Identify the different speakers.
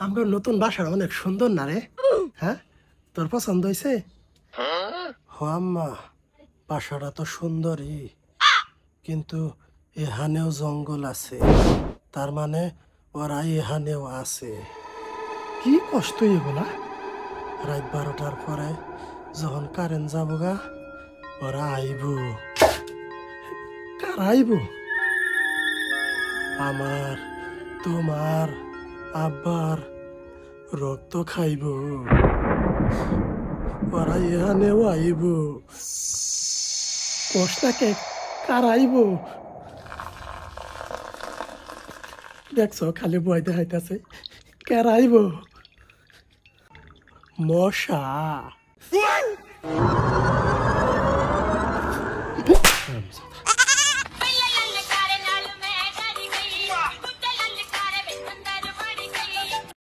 Speaker 1: আমার নতুন বাসাটা অনেক সুন্দর না রে? হ্যাঁ, তোর পছন্দ হয়েছে? হ আম্মা, বাসাটা তো সুন্দরই, কিন্তু এখানেও জঙ্গল আছে। তার মানে ওরা এখানেও আছে। কি কষ্ট এগুলা! রাত 12টার পরে যখন কারেন্ট যাবো গা, ওরা আইব। কার আইব? আমার, তোমার, আব্বার রক্ত খাইব। ওরা এখানেও আইব। কষ্টাকে কার আইব? দেখছো, খালি বই দেখাইতেছে। কার আইব? মশা।